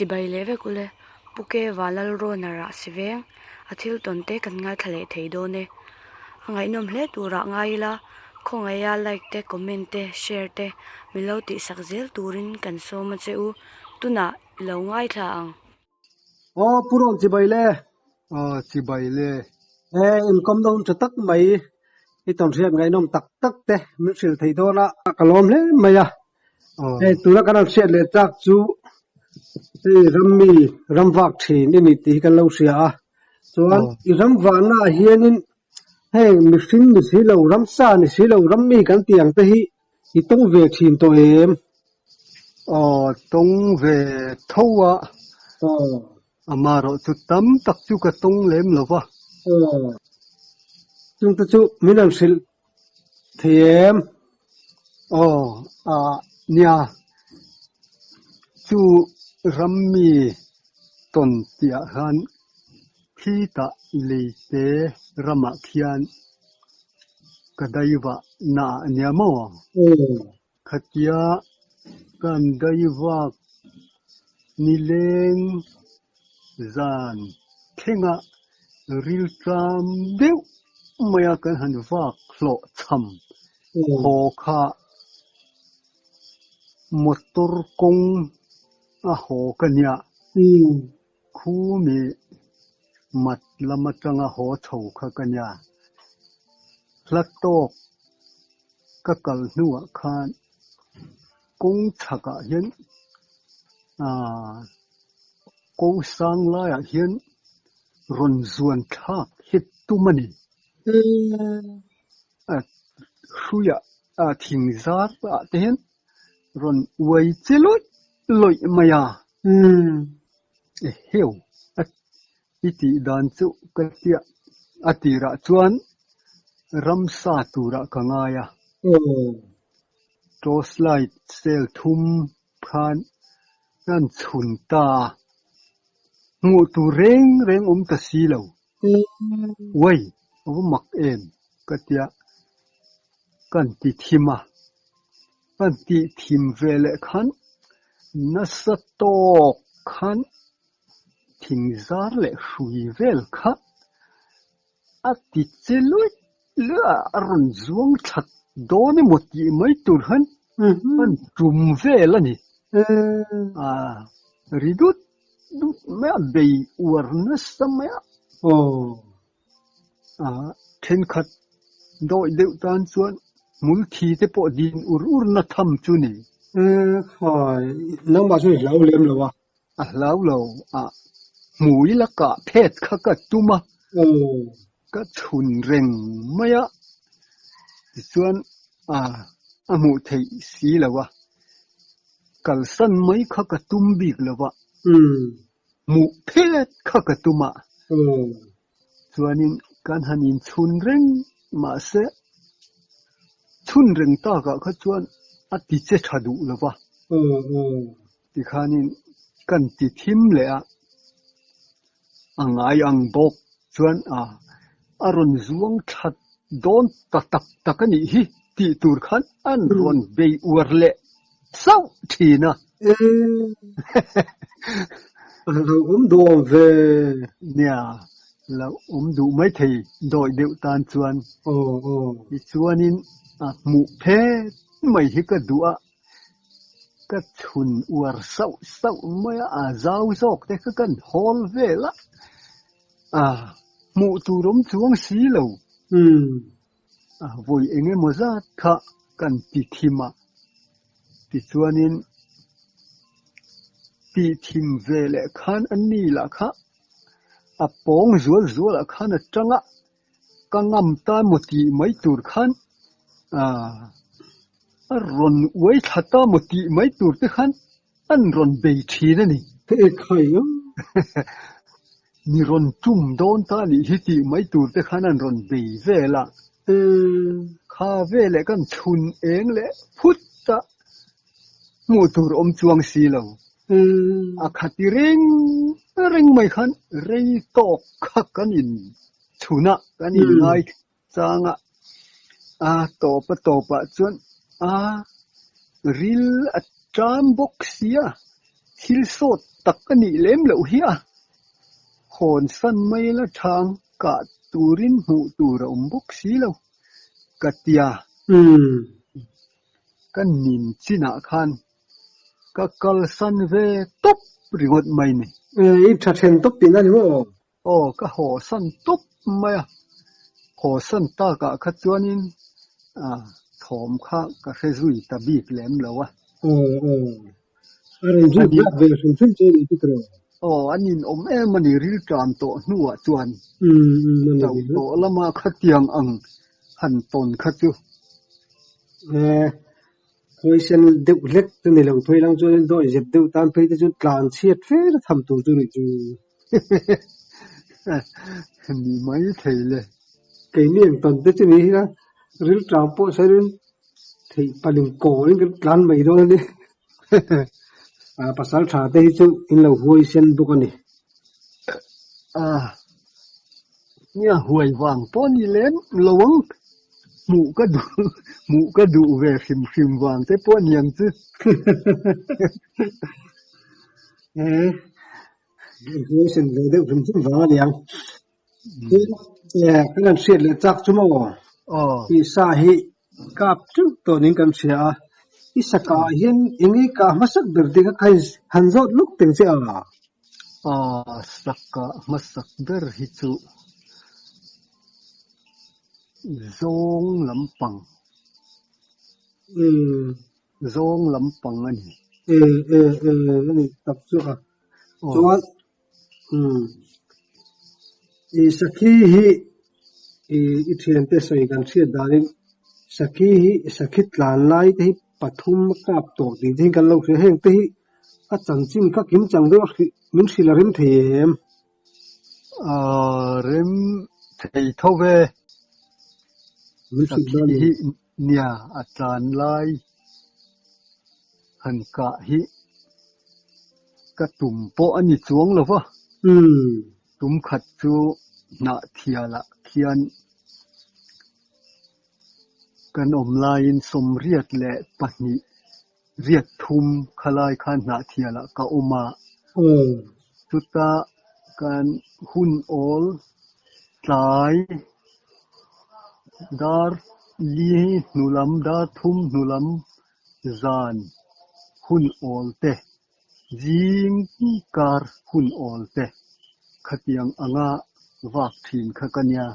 sibai leve kule puke walal ro nara siveng athil tonte kan ngai thale theido ne angai nom hle tura ngai la khongaya like te comment te share te miloti sakzel turin kan soma cheu tuna lo ngai thla ang purong chibaile chibaile in kom dong chatak mai I ton riam ngai nom tak tak te mi sil thei do na kalom le maya tura kan set le tak chu rammi ramwak thin ni ti kan lo sia chuan I ramwa na hianin hei mihring mi si lo ram sa ni si lo ram mi kan tiang te hi tong ve thin to em tong về thâu amaro chu tam tak chu ka tong lem lova chung ta chu minal sil them nia chu rammi ton tia han khi ta le te rama khian kadaiwa na nia mo khatia kan daiwa ni leng zan thenga ril tram deu maya kan han wak hlo cham ho kha motor kong a ho kanya khu mi mat lama changa ho chho kha kanya hlatok ka kal nuwa khan kong thaka hian kong sang la ya hian ron zuan thak hit tumani khuya thing zar te hian ron wai cheloi loi maya heu iti dan chu katia atira chuan ramsa tura kangaya torchlight sel thum khan nan chhun ta ngu tu reng ta si lo wai mak en katia kan ti thima kan ti thim vele khan nasatok khan thingzar le hrui vel kha ati cheloi la ron zuang that doni moti mai tur han an tum vel ani ridut me bei warna samaya then khat doi deu tan chuan mul thi te po din ur na tham chu ni khoi nang ma chu lau lem lo wa lau lo mui la ka phet kha ka tuma ka chun reng maya chuan mu thei si lawa kal san mai kha ka tum bik lawa mu phet kha ka tuma chuanin kan hanin chun reng ma se chun reng ta ka kha chuan ati che thadu lawa ti khanin kan ti thim le angai ang bok chuan aron zuang that don tak takani hi ti tur khan an ron bei urle sau thina do ve nia la du mai thei doi deu tan chuan i chuanin mu phe mai hi ka du'a ka chun uar sau maya zau zok te ka kan hol vela mu turom chuang si lo voi enge moza kha kan ti thima ti chuanin ti thim vele khan anni la kha apong zual khan atanga kangam ta moti mai tur khan ron wai thata moti mai tur te khan an ron bei thina ni te khai ni ron tum don ta ni hiti mai tur te khan an ron bei vela kha vele kan chun eng le phut ta mu tur om chuang si lo akhati reng mai khan rei tok kha kanin chuna kanin ngai changa topa chuan ril atram boxia thil sot tak ani lem lo hi a khon san mai la thang ka turin mu tur om bok si lo katia kan nin china khan ka kal san ve top rigot mai ni ít thật hiện tốt tiền anh hiểu ka ho san top mai a ho san ta ka kha chuanin thom kha ka rezui ta bik lem lo a anh giúp đỡ về sinh sinh chơi đi cái anin om em ani ril tram to nuwa chuan tau to lama khatiang ang han ton khachu khối sen đựng lết từ này lòng thuê đang cho nên đội dẹp đựng tan phê cho tràn xiết phết thầm tù cho này chú ni mai thei le cái niềm tuần tết cho này đó ril trào po sai đến thì bà đừng cổ đến cái tràn mày đó đi pasal thả tây chú in lâu khối sen bốc này nya huai wang po ni lem lowang mu ka du về phim vàng thế po niang chứ khối sen về được phim vàng liền cái này xiết là chắc chú mò thì sa hi cáp chú tổ nên cần xia isaka hian ingi ka masak berde ka kai hanzot luk teng se saka masak ber hi chu zong lampang ani ani tak chu chuan isaki hi i thian te soi kan thia darin saki hi sakit lan lai te pathum kap to ti thing kan lo se heng te hi a chan chin ka kim chang do min sila rim them rem thei thove min sila hi nia atlan lai han ka hi ka tum po ani chuang lo wa tum khat chu na thiala khian kan om lain som riat le pahni riat thum khalai khan na thiala ka oma tuta kan hun ol tlai dar li nulam da thum nulam zan hun ol te jing kar hun ol te khatiang anga wak thin khakanya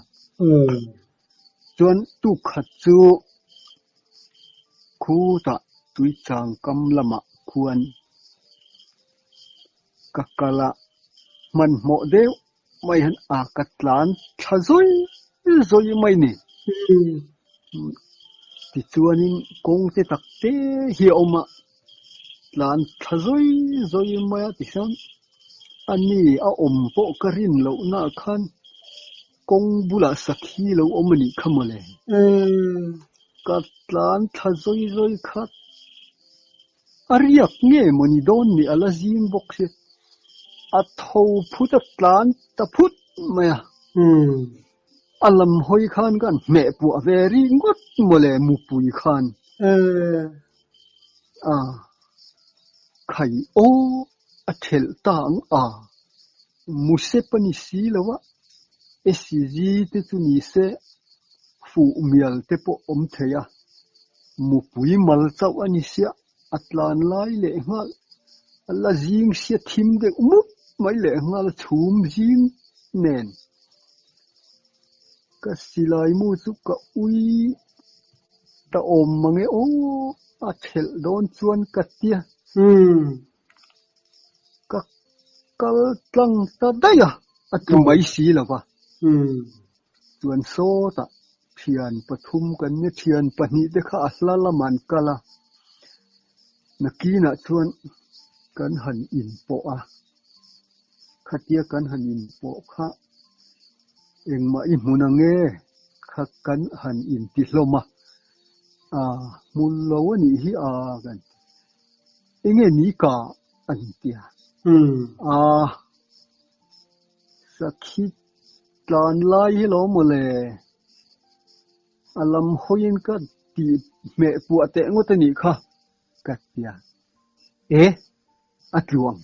chuan tu khat chu khu ta tui chang kam lama khuan kakala man mo deu mai han a katlan thazoi zoi mai ni ti chuanin kong te takte hi oma tlan thazoi zoi mai ti san ani a om po karin lo na khan kong bula sakhi lo omani khamale katlan thazoi zoi khat ariak nge moni don ni ala zin bokse a tho phut tlan ta phut maya alam hoi khan kan me pu averi ngot mole mu pui khan khai o a thel tang muse pani si lawa scg te chu ni se fu mial te po om theya mu pui mal chau ani sia atlan lai le ngal alla jing sia thim de umut mai le ngal chum jing nen ka silai mu chu ka ui ta om mange o a thel don chuan ka tia ka kal tlang ta daya a tu mai si lawa chuan so ta thian pathum kan ne thian pahni te kha asla laman kala nakina chuan kan han in po khatia kan han in po kha engma I munange kha kan han in ti hloma mun lo ani hi kan enge ni ka an tia sakhi tlan lai hi lo mole alam hoin ka ti me pu ate ngotani kha katia luang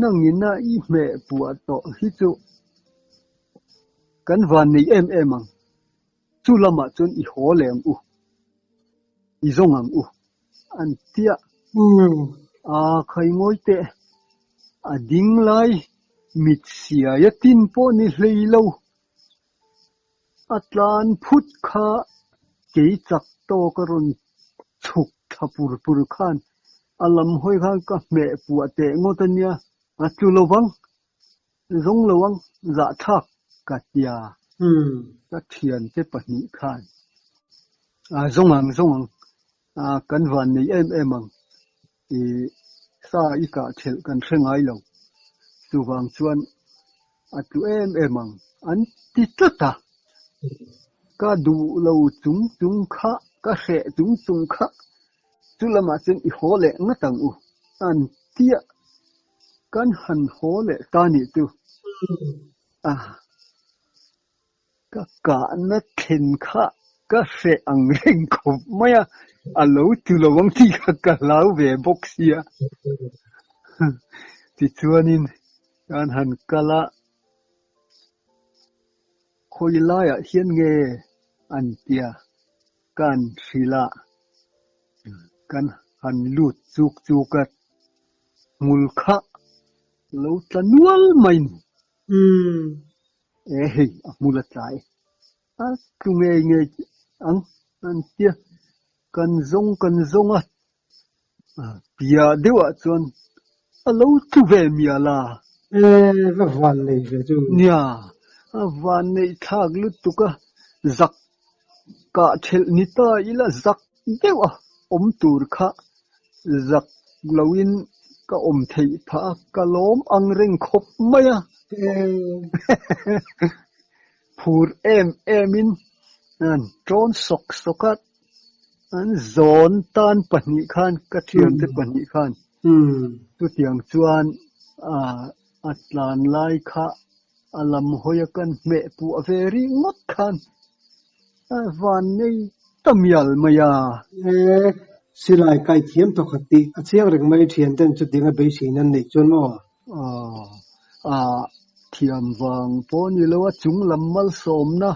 nang ina I me bua to hi chu kan van nei em ang chu lama chun I holem u I zong ang u an tia a khai ngoi te a ding lai mit sia ya tin po ni hleilo atlan phut kha ke chak to karun chuk thapur pur khan alam hoi kha ka me pu ate ngotania atu lowang zong lowang za thak ka tia ka thian te pahni khan a zong ang a kan van nei em ang I sa I ka thel kan hrengai lo chuwang chuan atu em ang an ti tata ka du lo chung kha ka hre chung kha chulama chen I hole ngatang u an tia kan han hole ta ni tu a ka na khen kha ka hre ang reng khop maya alo tu lo wang ti ka lau ve boxia ti chuanin kan han kala khoi la ya hian nge an tia kan sila kan han lut chukat mul kha lo tanual main hei a mula chai a tu nge ang an tia kan zong a pia dewa chuan a lo tu ve mia la va van nei ve chu nia a van nei thak lut tu ka zak ka thel ni ta ila zak dewa om tur kha zak loin ka om thei pha ka lom ang reng khop maya phur emin an tron sokat an zon tan pahni khan ka thiam te pahni khan tu tiang chuan a atlan lai kha alam hoya kan me pu averi ngot khan a van nei tamial maya silai kai thiam to khati a chiang reng mai thian ten chu dinga be sin an nei chon mo a thiam wang poni lo chung lamal somna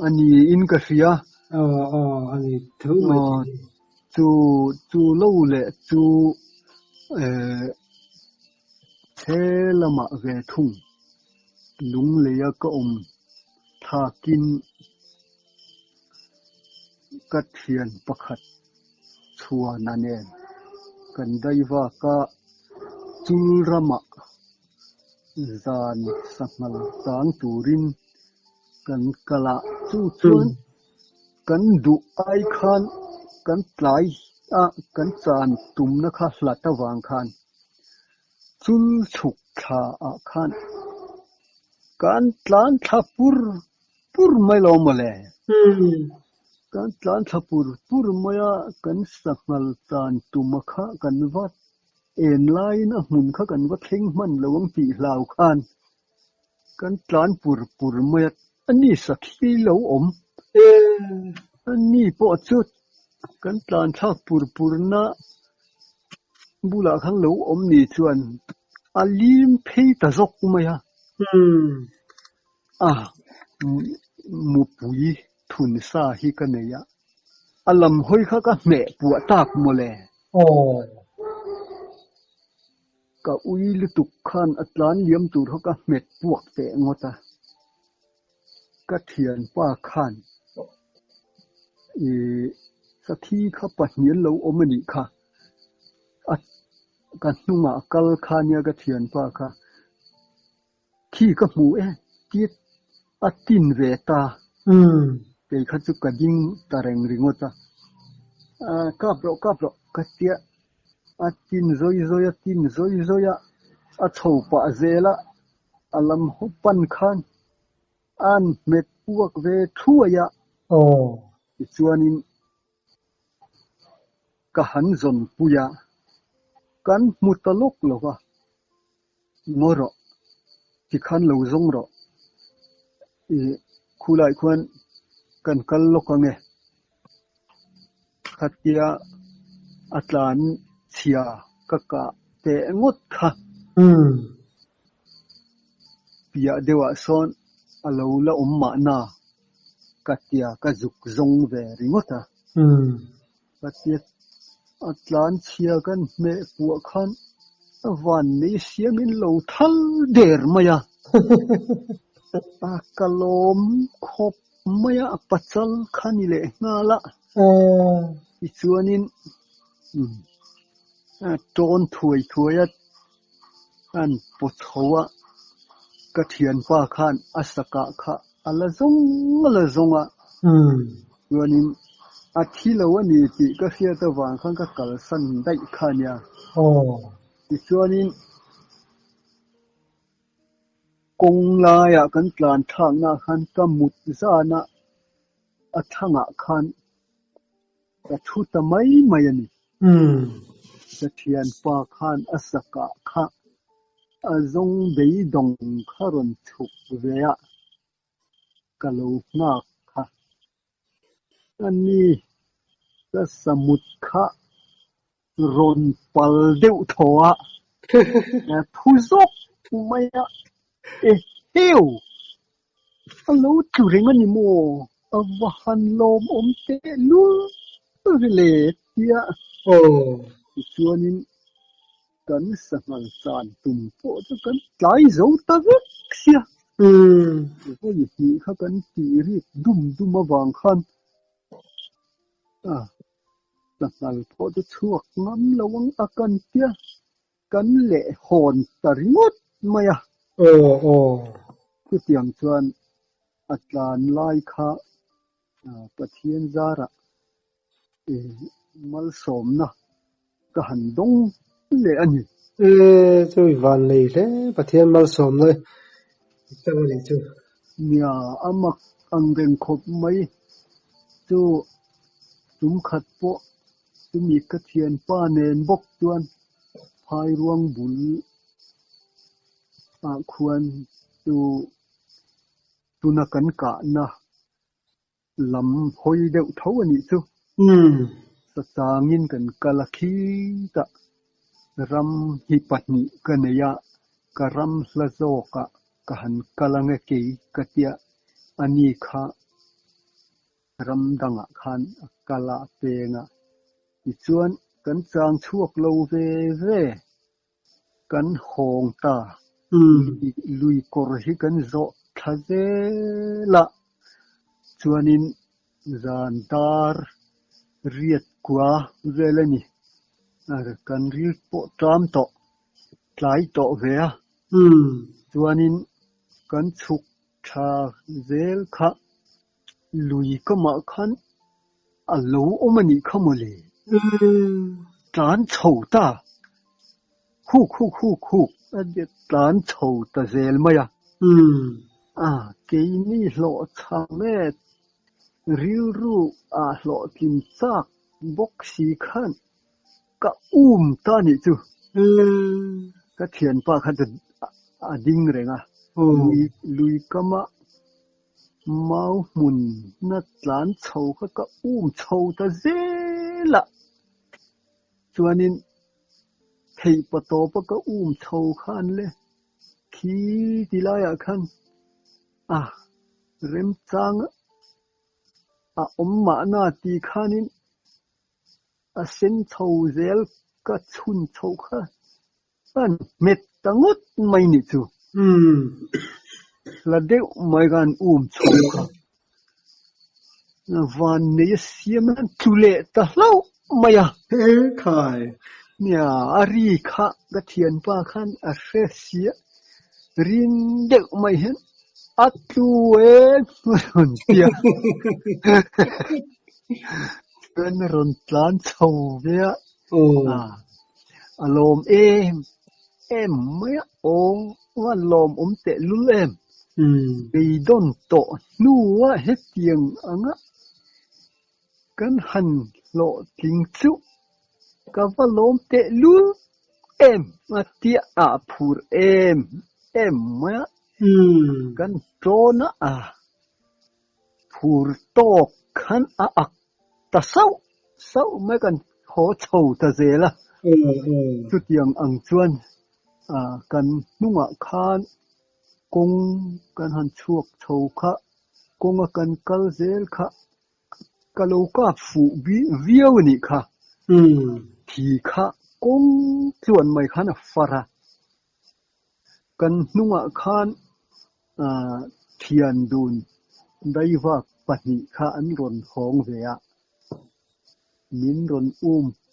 ani in ka ria ani thu mai chu lo le chu the lama ve thung lung le ya ka thakin ka thian pakhat chua nanen kan daiwa ka chulrama zan sangal tang turin kan kala chuan kan du ai khan kan tlai kan chan tumna kha hlata wang khan chul chuk tha a khan kan tlan thapur mai lo male kan tlan thapur maya kan sangal chan tumakha kan wat en lain a mun kha kan wat theng man lawang ti hlau khan kan tlan pur maya ani sakhi lo ani po chut kan tlan thak pur na bula khang lo ni chuan alim phei ta zok maya mu pui thun sa hi ka neya alam hoi kha ka me pu tak mole ka uil tuk khan atlan liam tur ka met puak te ngota ka thian pa khan sathi kha pahnian lo omani kha ka hnunga kal khania ka thian pa kha khi ka mu tiet atin ve ta ke kha chu ka ding tareng ringota ka pro ka tia atin zoya a chho pa zela alam hupan khan an met puak ve thuaya chuanin ka han zon puya kan mutalok lowa ngoro ti khan lo zong ro khulai khuan kan kal lokange khatia atlan chia kaka te ngot kha pia dewa son alo la umma na katia ka zuk zong ve ringota katia atlan chia kan me pu khan van ni siam in lo thal der maya kalom khop maya pachal khani le ngala ichuanin ton thuai an pothowa ka thian pa khan asaka kha ala zonga chuanin athilawani ti ka hria ta wang khan ka kal san dai khania chuanin kong la ya kan tlan thang na khan ka mut zana athanga khan ka thu ta mai ani ka thian pa khan asaka kha azong bei dong kharon thuk veya kalo na kha ani ka samut kha ron pal deuh thoa phuzok maya heu alo turing ani mo avahan lom omte lu le tia chuanin kan sangal san tum po to kan tlai zo ta vek sia ko hi kha kan ti ri dum awang khan sangal po to chuak ngam lawang akan tia kan le hon taringot maya ku tiang chuan atlan lai kha pathian zara mal som na ka han dong le ani chui van lei le pathian mal som noi chang ni chu nia amak angreng khop mai chu tum khat po tumi ka thian pa nen bok chuan phai ruang bul khuan tuna kan ka na lam hoi deuh tho ani chu sa changin kan kalakhi ta ram hi pahni kaneya karam hlazoka kahan kalange ke katia ani kha ram danga khan kala penga ichuan kan chang chuak lo ve kan hong ta lui kor hi kan zo thazela chuanin zandar riat kwa velani kan ril po tram to tlai to ve chuanin kan chuk tha zel kha lui ka ma khan alo omani khamole tlan chho ta khu ade tlan chho ta zel maya ke ni lo chame ril ru lo tin sak bok si khan ka ta ni chu ka thian pa kha ding renga lui kama mau mun na tlan chho kha ka chho ta zela chuanin thei pato pa ka chho khan le khi tilaya khan rem chang omma na ti khanin sen chho zel ka chun chho kha an met tangut mai ni chu la deuh mai gan chho kha na van ne siam an tule ta hlo maya khai nia ari kha ga thian pa khan a sia rin deuh mai hen atue ron tia kan ron tlan chho ve alom em maya wan lom te lul em bei don to nuwa hetiang anga kan han lo ting chu ka valom te lul em atia phur em maya kan trona phur tok khan ak ta sau mai kan ho chho ta zela จุดยังอังจวนกันนุ่งคานกงกันหันชวกโชคะกงกันกัลเซลคะกะโลกาฟูวิวนี่ค่ะทีคะกงจวนไม่ขันฟาระกันนุ่งคานเทียนดุนได้ว่าปณิคะอันรนของเวียมินรน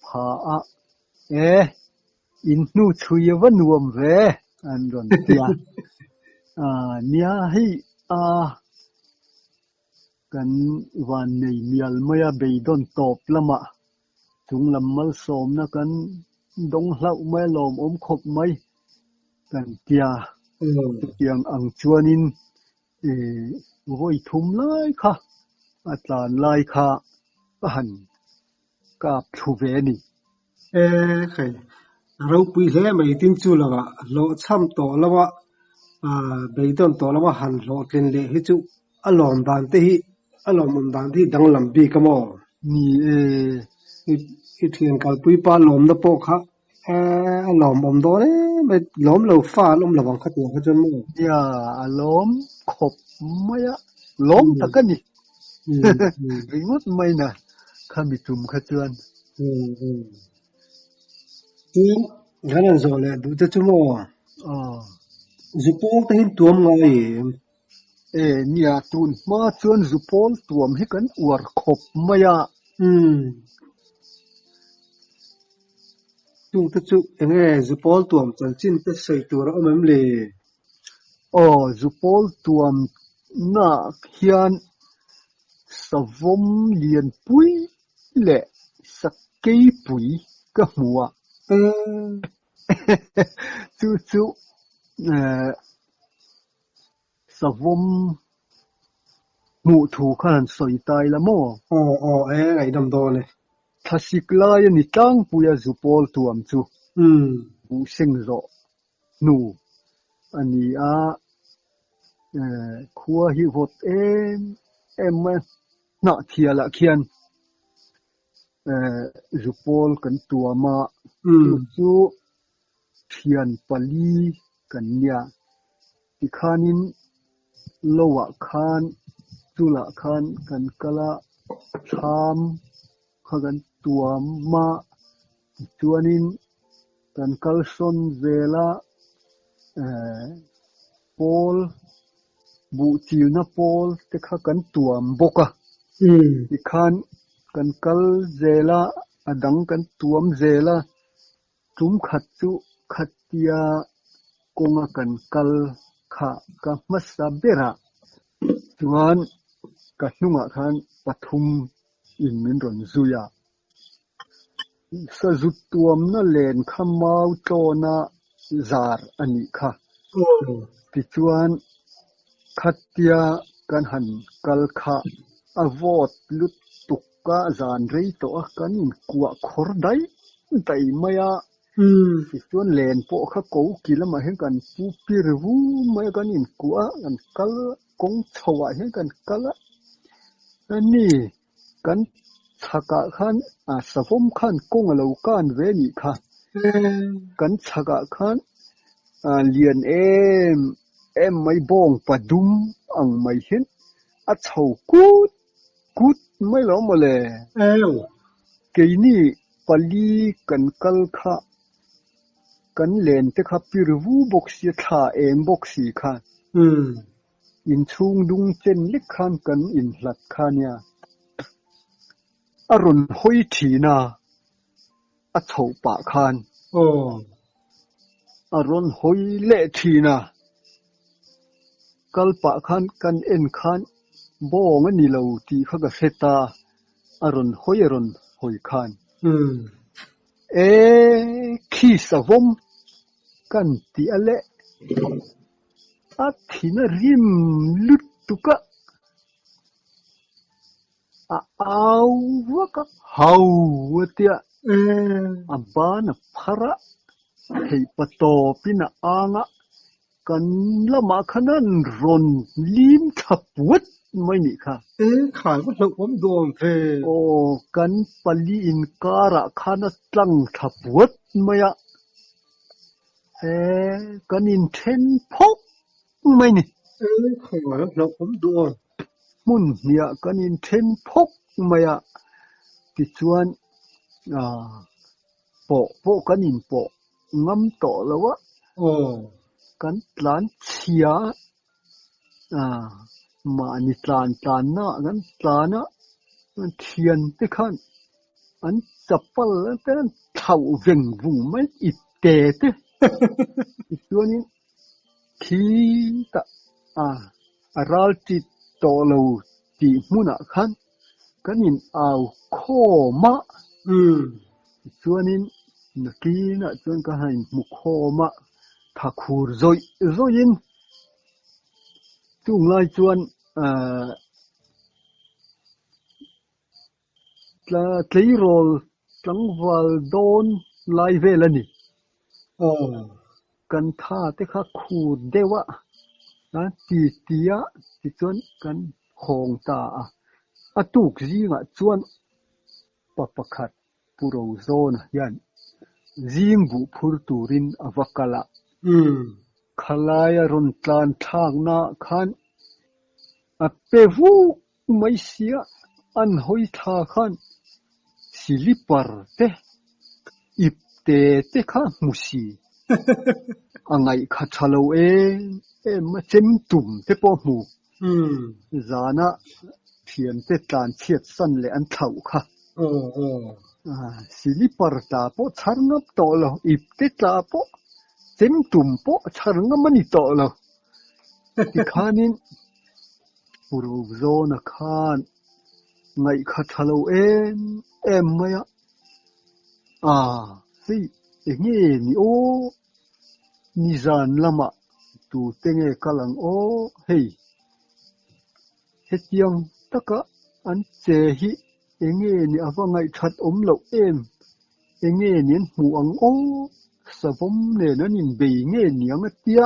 ผาอินนูช่วยวันวมเวอันรนเตียเนี่ยให้กันวันในเมียลไม่เบยดอนตบละมะจุงลำมัลสมนะกันดงเหล่าไม่ลมขบไม่กันเตียยังอังจวนินโวยทุ่มไล่ค่ะอาจารย์ไล่ค่ะหันกับทูเวนี่ใครเราปุยเล่ไม่ตินจูละวะโลช่ำโตละวะเบยดอนโตละวะหันโลเทนเล่ฮิจูอารมณ์ดันที่อารมณ์ดันที่ดังลำบีกมอนี่อีเทียนกับปุยปาลมนะโปค่ะอารมณ์อมโดเนี่ยไม่ลมเราฟ้าลมระวังขัดหัวขัดจมูกอย่าล้มขบไม่ล้มตะกันนี่ริงดไม่นะข้ามีจุ่มขจวนจริงงั้นเราเลยดูจะจมูกจุปงที่ตัวมึงไงเนี่ยตุนมาชวนจุปงตัวมให้กันอวดขบไม่จุงจุเงี้ยจุปงตัวมจันจินจะใส่ตัวเราไม่เลยจุปงตัวมน่าเขียนสวมเลียนปุยเละสักกี่ปุยก็หัวจู่สวมหมู่ถูกขนาดสอยตายละมั้งไอ้ดำโดนเลยถ้าสิกลายนี่ตั้งปุยจุปอลตัวมจู่ผู้เสิงโรนูอันนี้ขัวหิวดมันน่าเทียละเขียนจุปอลกันตัวมาจู่เทียนปลีกันเนี่ยที่ขานินโลวะคานจุละคานกันกะละชามข้ากันตัวมาจวนินกันกัลซอนเวลาปอลบูจิลนาปอลเทข้ากันตัวบกะที่ขานกันกัลเซลาอดังกันตัวมเซลาจุมขัดจุขัดเตียกงกันกัลข้ากับมัสซาเบระจวนกันนุ่งขันปฐุมอินมินรอนซุยาสจุดตัวมนั่นเลนขมาวโจนาซาร์อันนี้ค่ะที่จวนขัดเตียกันหันกัลข้าอวอดลุดตุกกะจานเรย์ตัวกันอินกัวขอร์ได้แต่ไม่ที่จวนเลนพวกเขาโกกิลมาเห็นกันผู้พิรวูไม่กันอินกัวกันกัลกงชวาเห็นกันกัลอันนี้กันชักขันสวมขันกงเรากันเวนี่ค่ะกันชักขันเลียนไม่บ้องปะดุมอังไม่เห็นเฉากูดไม่หลงมาเลยเกยนี่ปลีกันกัลค่ะกันเลนแต่ขับพิรวูบกสีท่าบกสีค่ะอินชุงดุงเจนลิกขันกันอินหลัดค่ะเนี่ยอรุณหอยทีนาเฉาปะขันอรุณหอยเละทีนากัลปะขันกันขันบ่งันนี่เราที่เขาก็เสตาอรุณหอยขันขี้สวมกันที่อะไรที่น่าริมลุดตุกะเอาวะก็ฮาวะเตียบ้านพระให้ปะโตปินะอ่างกันละมาขนาดรอนลิมทับวัด ไม่นี่ค่ะ ขายวัตถุผมดวงเท โอ้กันปลีอินการะขันตั้งทับวัดไม่อะกันอินเทนพกไม่นี่ ขายวัตถุผมดวง มุนเนี่ยกันอินเทนพกไม่อะที่ชวนโปกันอินโปงำต่อแล้ววะ โอ้ กันหลานเชียมานี่หลานนะกันหลานนะมันเทียนที่ขันอันจับปลแล้วเป็นเท่าเร่งวุ้งไม่อิดเตะเตะอีกตัวนี้ขี้ตะรัลจิตโตเราจีมุนักขันกันอินเอาโคมะอีกตัวนี้นักกีน่ะจนก็ให้มุโคมะถ้าคูรซอยอินจุงไล่จวนที่โรลจังหวัดโดนไล่เวลนี่ โอ้ กันท่าที่ข้าคูดเดวะนะตีเตียที่จวนกันคงตาตุกจีงจวนปะปะขัดปุโรโซนยันจิงบุพูดตูรินอวกาละขลายรุนตานทางนาขันเปวูไม่เสียอันหอยทาขันสิลิปาร์เตอิบเตเตข้ามุสีอังไงข้าทะเลเมาเจมตุ่มเตปอมูจานะเทียนเตตานเชียดสันเลอันเท่าค่ะสิลิปาร์ตาปอชาร์งับโตโลอิบเตตาปอเจมตุ่มปอชาร์งับมันโตโลที่ข้านินปุโรโซนข้านไงข้าทะเลไม่อะเฮ้ยงี้นี่โอ้นิจานละมาตูเตงกำลังโอ้เฮ้ยเฮ็ดยังตะกะอันเจฮิงี้นี่อาว่าไงชัดเรางี้นี่หูอังโอ้สะผมเนี่ยนั่นนี่เบยงี้นี่ยังเตี้ย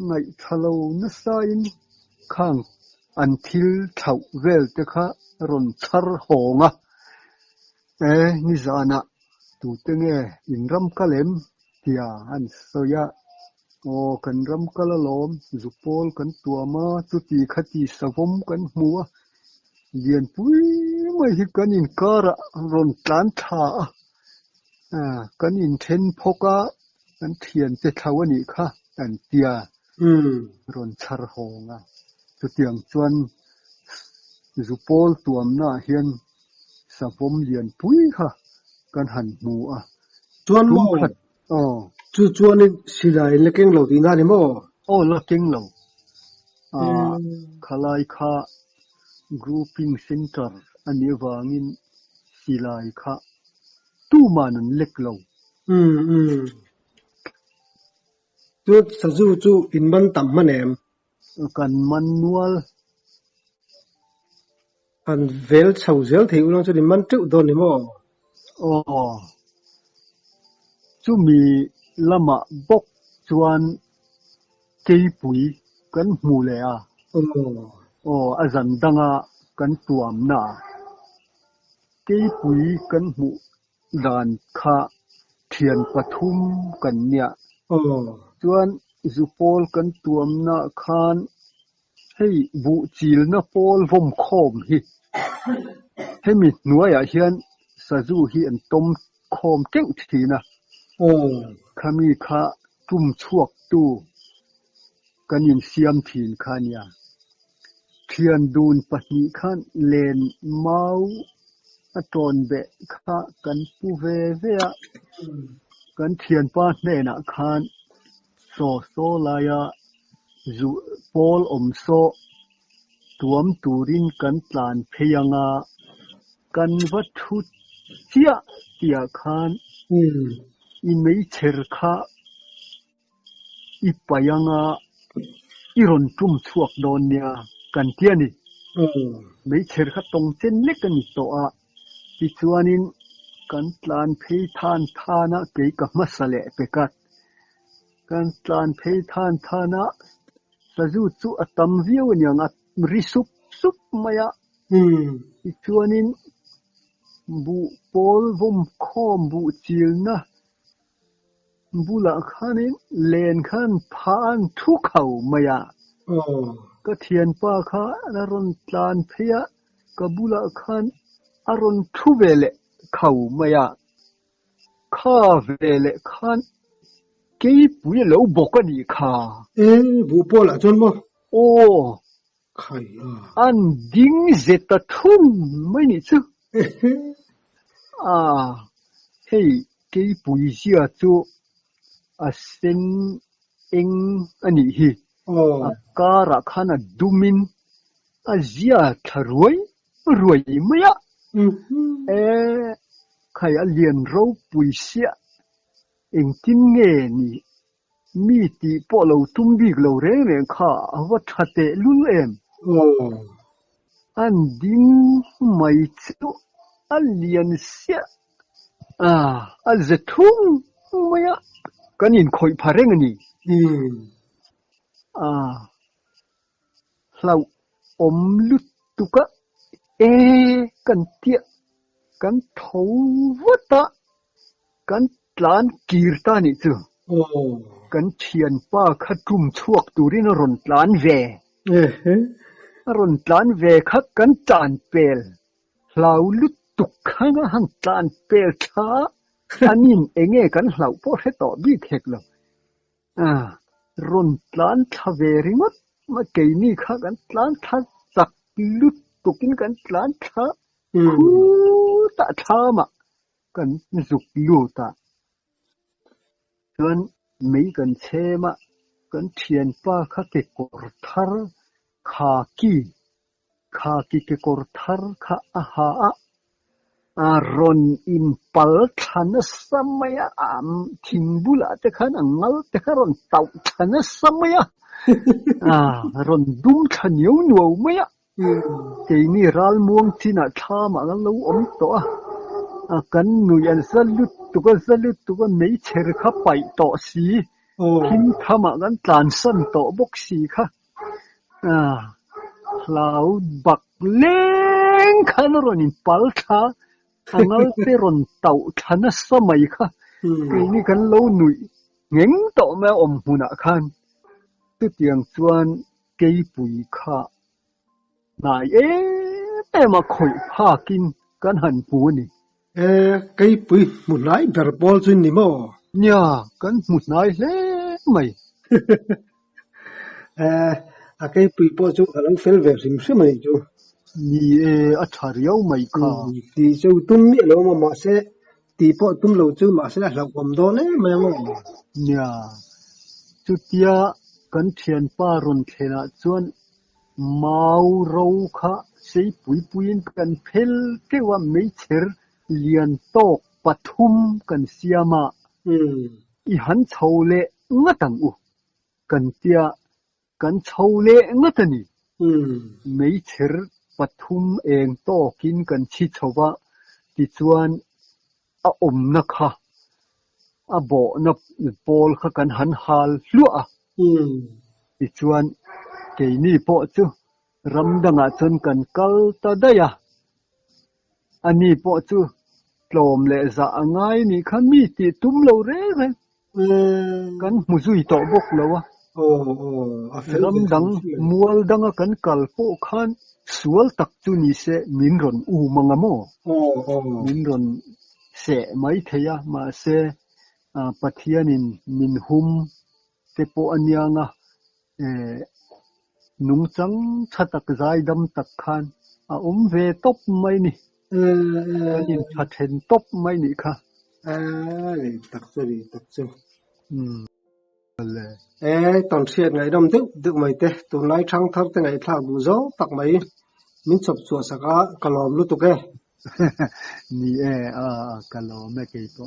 ไงทะเลนัสไซน์ข้างอันทิลเท่าเวลตะคะรอนชาร์หงนิจานะตูเตงอินรัมกะเลมเตียอันโซยาโอ้กันรัมกะละลมจุปอลกันตัวมาตุตีขัดีสะวมกันหัวเลียนปุ้ยไม่ฮิกันอินการะรอนตันทากันอินเทนพกะกันเทียนเจทาวนี่ค่ะอันเตียรอนชาร์หงตุเตียงจวนจุปอลตัวมน่าเฮียนสะวมเลียนปุ้ยค่ะกันหันหัวจวนโมจวนนี่สิได้เล็กเก่งเหล่าดีน่านี่โมเล็กเก่งเหล่าขลายค่า grouping center อันนี้วางินสิลายค่าตู้มันเล็กเหล่าจุดสะจูอินมันต่ำมันแหมกันมันนัวอันเวลเฉาเซลที่อุลองจุดอินมันจุดโดนนี่โมจุมีละมาบกจวนเกี่ยปุยกันหูเลยอาจารย์ดังกันตัวมนาเกี่ยปุยกันหูดานข้าเทียนปทุมกันเนี่ยจวนจุปอลกันตัวมนาคานให้บุจิลนะปอลวมคอมฮิให้มีหน่วยเฮียนสะจูฮีอันต้มคอมเก่งทีนะข้ามีข้าจุ่มชวกตู้กันยินเสียมถิ่นข้าเนี่ยเทียนดูนปนิขันเลนเมาตอนเบะข้ากันปูเวเวะกันเทียนป้าเนน่ะขันโซลายาจูปอลโซตัวมตูรินกันตลานเพยังกันวัตถุเจียเตียขันอีไม่เชิดข้าอีปยังอีรอนจุ่มชวกโดนเนี่ยกันเทียนี่ไม่เชิดข้าตรงเส้นเล็กกันอีกตัวที่ชวนินกันตลานเพยทานทานะเกี่ยกับมัสเลเปกัดกันตลานเพยทานทานะสะจูอัตมวิวเนี่ยงัด risup sup maya chuanin bu pol vom khom bu chil na bula khanin len khan phan thu khau maya ka thian pa kha naron tlan phia ka bula khan aron thu vele khau maya kha vele khan ke pui lo bokani kha bu pol a chon mo o khai an ding zeta thum mai ni chu hey ke pui sia chu a sen eng ani hi kara khana dumin a zia tharoi roi maya khai a lian ro pui sia eng tin nge ni mi ti po lo tum bik lo reng reng kha wa thate lul em an ding mai chu a lian sia a zethum maya kanin khoi phareng ani hlau om lut tuka kan tia kan thau wata kan tlan kirta ni chu kan thian pa khatum chuak turin ron tlan ve ron tlan ve khak kan chan pel hlau lut tuk khanga han tlan pel tha anin enge kan hlau po he to bi thek lo ron tlan tha ve ringot ma ke ni kha kan tlan tha sak lut tukin kan tlan tha khu ta tha ma kan zuk lu ta chuan mấy kan chema kan thian pa kha ke kor thar khaki ke kor thar kha a ron in pal thana samaya thingbula te khan angal te kharon tau thana samaya ron dum thaniu nuo maya ke ni ral muang thina thama lo om to kan nuyan zalut tuka mei cher kha pai to si hin thama kan tlan san to bok si kha hlau bak leng khan ron in pal tha angal te ron tau thana samai kha ke ni kan lo nui ngeng to ma om huna khan tu tiang chuan ke pui kha nai ma khoi phakin kan han pu ni cái bụi một nãy bờ bol trên nimo nha kan một nai le mai cái bụi bol chú ở phèn về sim sim này chú ni a thariau mai kha thì chú tum mi lo mà sẽ thì bộ tum lo chú mà sẽ là cầm đó đấy mà không nha chú tia kan thian pa ron thena chuan mau ro kha sei puin kan phel ke wa mei cher lian tok pathum kan siama I han chole ngatang u kan tia kan chole ngatani mei cher pathum eng tokin kan chi chowa ti chuan a om na kha a bo na pol kha kan han hal hlua ti chuan ke ni po chu ramdanga chon kan kal ta daya ani po chu tlom le za angai ni khan mi ti tum lo re kan muzui to bok lo wa ramdang mual danga kan kal po khan sual tak chu ni se min ron u mangamo min ron se mai theya ma se pathianin min hum te po anianga nung chang thatak zai dam tak khan ve top mai ni in thathen top mai ni kha tak chu tòn xiên ngày đông tức mày te tụi lái trăng thấp te ngày thao đủ gió tắc mày mình chụp chùa sạc cá lòm lúc tục ni kalom me ke to